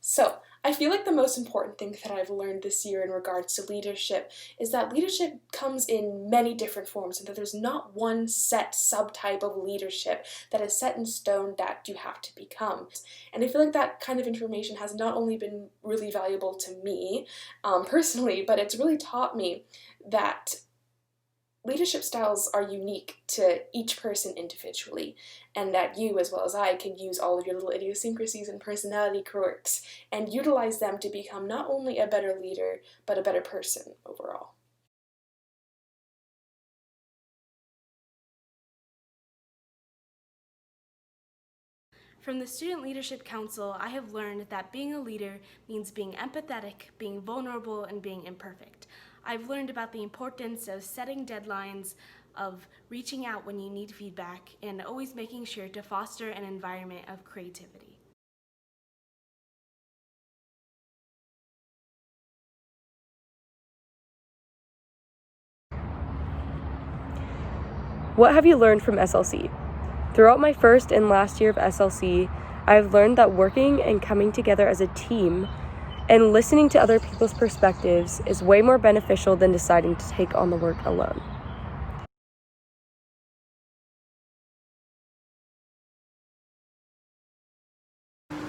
So, I feel like the most important thing that I've learned this year in regards to leadership is that leadership comes in many different forms and that there's not one set subtype of leadership that is set in stone that you have to become. And I feel like that kind of information has not only been really valuable to me personally, but it's really taught me that leadership styles are unique to each person individually, and that you, as well as I, can use all of your little idiosyncrasies and personality quirks and utilize them to become not only a better leader, but a better person overall. From the Student Leadership Council, I have learned that being a leader means being empathetic, being vulnerable, and being imperfect. I've learned about the importance of setting deadlines, of reaching out when you need feedback, and always making sure to foster an environment of creativity. What have you learned from SLC? Throughout my first and last year of SLC, I've learned that working and coming together as a team and listening to other people's perspectives is way more beneficial than deciding to take on the work alone.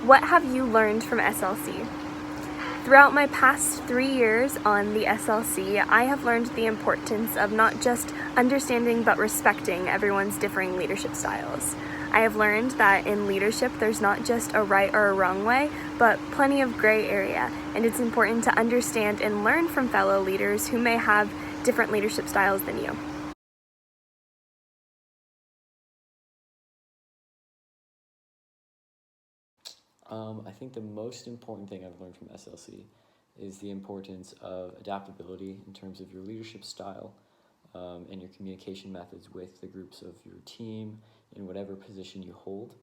What have you learned from SLC? Throughout my past 3 years on the SLC, I have learned the importance of not just understanding but respecting everyone's differing leadership styles. I have learned that in leadership there's not just a right or a wrong way, but plenty of gray area, and it's important to understand and learn from fellow leaders who may have different leadership styles than you. I think the most important thing I've learned from SLC is the importance of adaptability in terms of your leadership style and your communication methods with the groups of your team in whatever position you hold.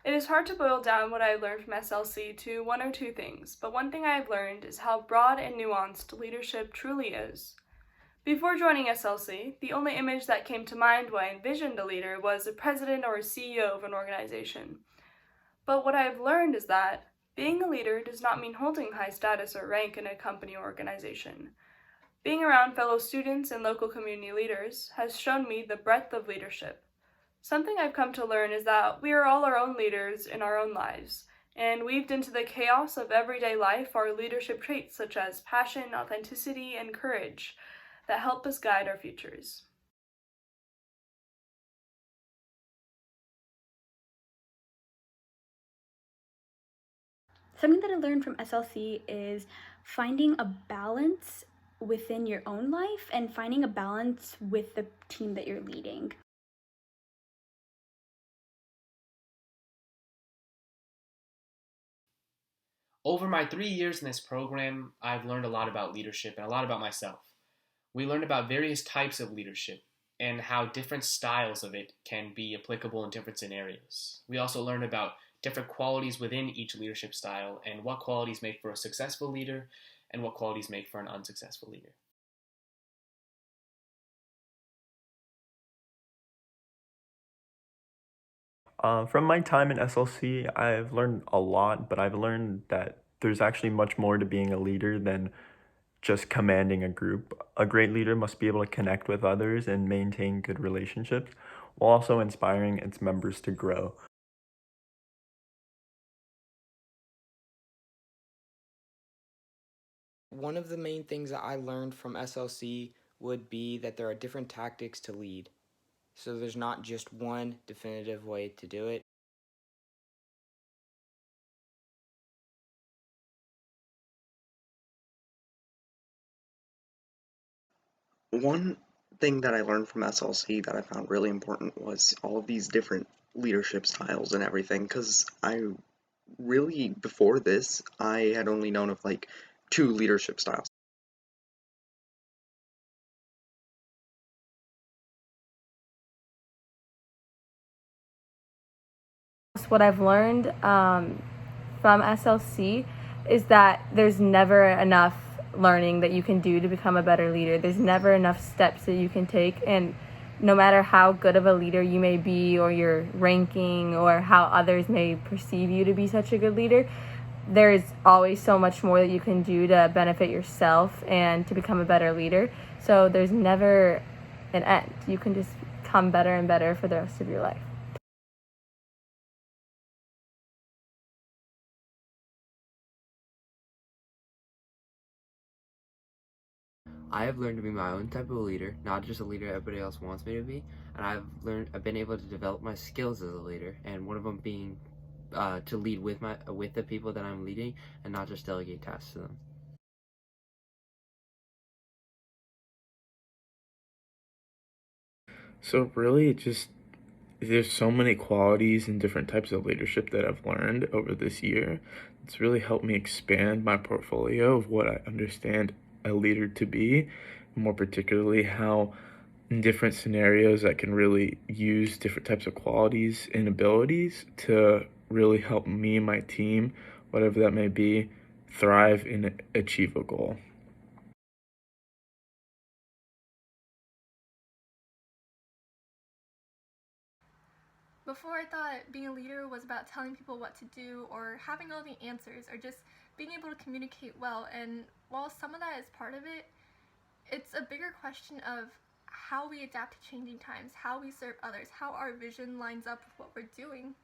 It is hard to boil down what I learned from SLC to one or two things, but one thing I have learned is how broad and nuanced leadership truly is. Before joining SLC, the only image that came to mind when I envisioned a leader was a president or a CEO of an organization. But what I have learned is that being a leader does not mean holding high status or rank in a company or organization. Being around fellow students and local community leaders has shown me the breadth of leadership. Something I've come to learn is that we are all our own leaders in our own lives, and weaved into the chaos of everyday life are leadership traits such as passion, authenticity, and courage that help us guide our futures. Something that I learned from SLC is finding a balance within your own life and finding a balance with the team that you're leading. Over my 3 years in this program, I've learned a lot about leadership and a lot about myself. We learned about various types of leadership and how different styles of it can be applicable in different scenarios. We also learned about different qualities within each leadership style and what qualities make for a successful leader and what qualities make for an unsuccessful leader. From my time in SLC, I've learned a lot, but I've learned that there's actually much more to being a leader than just commanding a group. A great leader must be able to connect with others and maintain good relationships while also inspiring its members to grow. One of the main things that I learned from SLC would be that there are different tactics to lead. So there's not just one definitive way to do it. One thing that I learned from SLC that I found really important was all of these different leadership styles and everything, because I really, before this, I had only known of like two leadership styles. What I've learned from SLC is that there's never enough learning that you can do to become a better leader. There's never enough steps that you can take, and no matter how good of a leader you may be, or your ranking, or how others may perceive you to be such a good leader, there's always so much more that you can do to benefit yourself and to become a better leader. So there's never an end. You can just become better and better for the rest of your life. I have learned to be my own type of leader, not just a leader everybody else wants me to be, and I've been able to develop my skills as a leader, and one of them being to lead with the people that I'm leading, and not just delegate tasks to them. So really, there's so many qualities and different types of leadership that I've learned over this year. It's really helped me expand my portfolio of what I understand a leader to be, more particularly how in different scenarios I can really use different types of qualities and abilities to really help me and my team, whatever that may be, thrive and achieve a goal. Before, I thought being a leader was about telling people what to do or having all the answers or just being able to communicate well. And while some of that is part of it, it's a bigger question of how we adapt to changing times, how we serve others, how our vision lines up with what we're doing.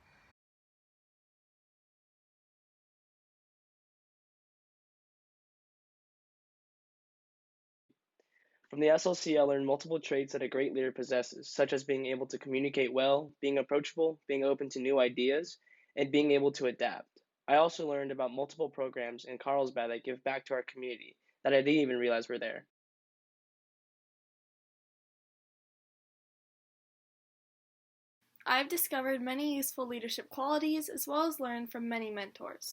From the SLC, I learned multiple traits that a great leader possesses, such as being able to communicate well, being approachable, being open to new ideas, and being able to adapt. I also learned about multiple programs in Carlsbad that give back to our community that I didn't even realize were there. I've discovered many useful leadership qualities as well as learned from many mentors.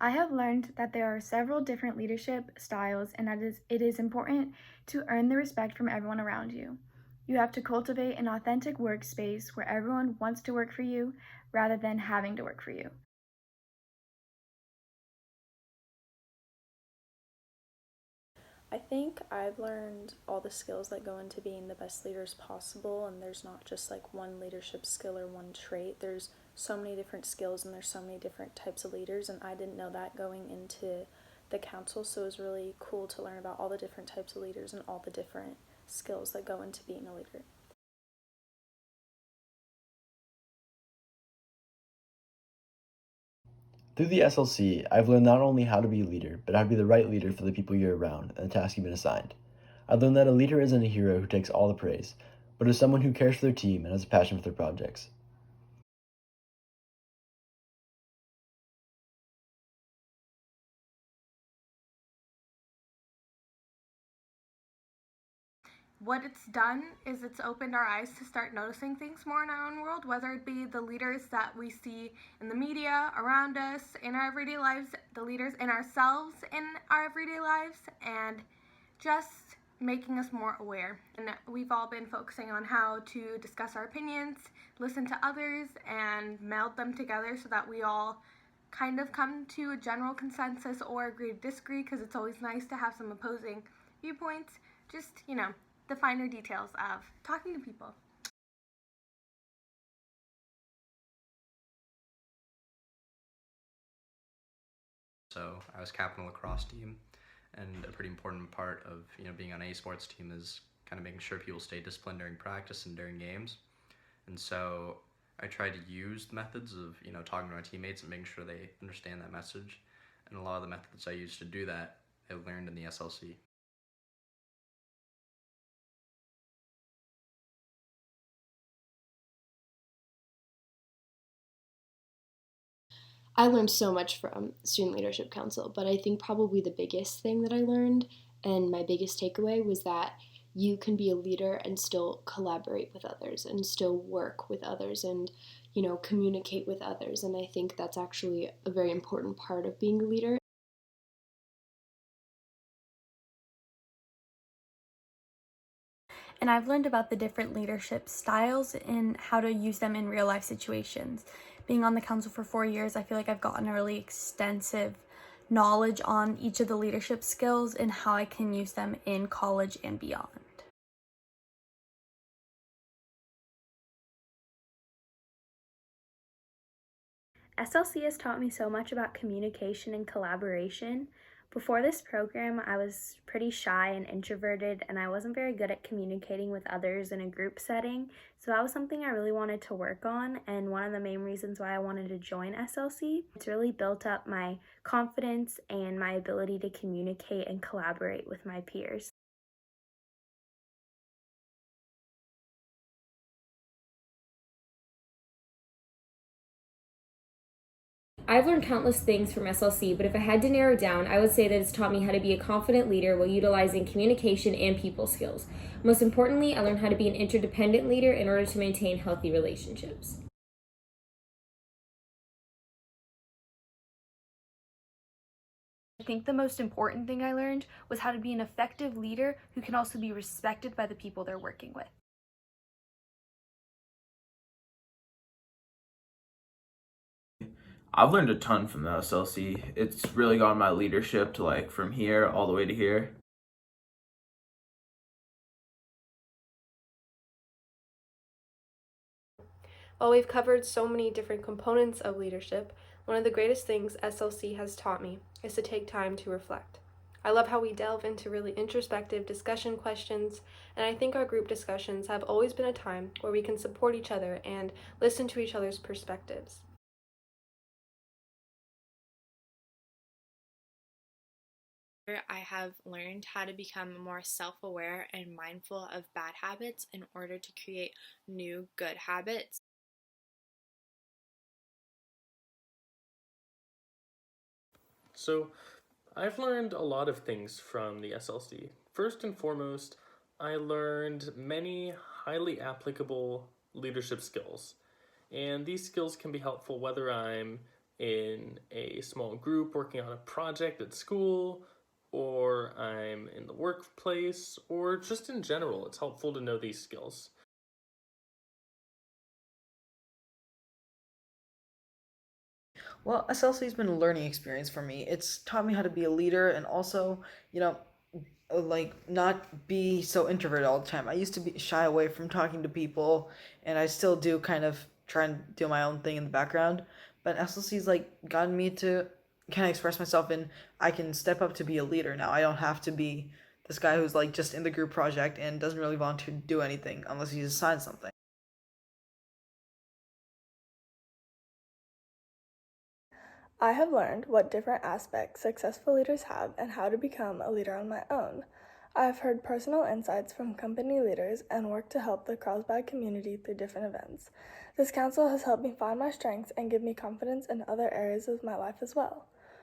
I have learned that there are several different leadership styles and that it is important to earn the respect from everyone around you. You have to cultivate an authentic workspace where everyone wants to work for you rather than having to work for you. I think I've learned all the skills that go into being the best leaders possible, and there's not just like one leadership skill or one trait. There's so many different skills and there's so many different types of leaders, and I didn't know that going into the council, so it was really cool to learn about all the different types of leaders and all the different skills that go into being a leader. Through the SLC, I've learned not only how to be a leader, but how to be the right leader for the people you're around and the task you've been assigned. I've learned that a leader isn't a hero who takes all the praise, but is someone who cares for their team and has a passion for their projects. What it's done is it's opened our eyes to start noticing things more in our own world, whether it be the leaders that we see in the media, around us, in our everyday lives, the leaders in ourselves in our everyday lives, and just making us more aware. And we've all been focusing on how to discuss our opinions, listen to others, and meld them together so that we all kind of come to a general consensus or agree to disagree, because it's always nice to have some opposing viewpoints. Just, the finer details of talking to people. So I was captain of the lacrosse team, and a pretty important part of being on any sports team is kind of making sure people stay disciplined during practice and during games. And so I tried to use methods of talking to my teammates and making sure they understand that message. And a lot of the methods I used to do that I learned in the SLC. I learned so much from Student Leadership Council, but I think probably the biggest thing that I learned and my biggest takeaway was that you can be a leader and still collaborate with others and still work with others and, communicate with others. And I think that's actually a very important part of being a leader. And I've learned about the different leadership styles and how to use them in real life situations. being on the council for 4 years, I feel like I've gotten a really extensive knowledge on each of the leadership skills and how I can use them in college and beyond. SLC has taught me so much about communication and collaboration. Before this program, I was pretty shy and introverted, and I wasn't very good at communicating with others in a group setting, so that was something I really wanted to work on, and one of the main reasons why I wanted to join SLC. It's really built up my confidence and my ability to communicate and collaborate with my peers. I've learned countless things from SLC, but if I had to narrow down, I would say that it's taught me how to be a confident leader while utilizing communication and people skills. Most importantly, I learned how to be an interdependent leader in order to maintain healthy relationships. I think the most important thing I learned was how to be an effective leader who can also be respected by the people they're working with. I've learned a ton from the SLC. It's really gotten my leadership to like from here all the way to here. While we've covered so many different components of leadership, one of the greatest things SLC has taught me is to take time to reflect. I love how we delve into really introspective discussion questions, and I think our group discussions have always been a time where we can support each other and listen to each other's perspectives. I have learned how to become more self-aware and mindful of bad habits in order to create new good habits. So, I've learned a lot of things from the SLC. First and foremost, I learned many highly applicable leadership skills. And these skills can be helpful whether I'm in a small group working on a project at school, or I'm in the workplace, or just in general. It's helpful to know these skills. Well, SLC has been a learning experience for me. It's taught me how to be a leader and also, like not be so introverted all the time. I used to be shy away from talking to people, and I still do kind of try and do my own thing in the background. But SLC's like gotten me to kind of express myself, and I can step up to be a leader now. I don't have to be this guy who's like just in the group project and doesn't really want to do anything unless he's assigned something. I have learned what different aspects successful leaders have and how to become a leader on my own. I have heard personal insights from company leaders and worked to help the Carlsbad community through different events. This council has helped me find my strengths and give me confidence in other areas of my life as well.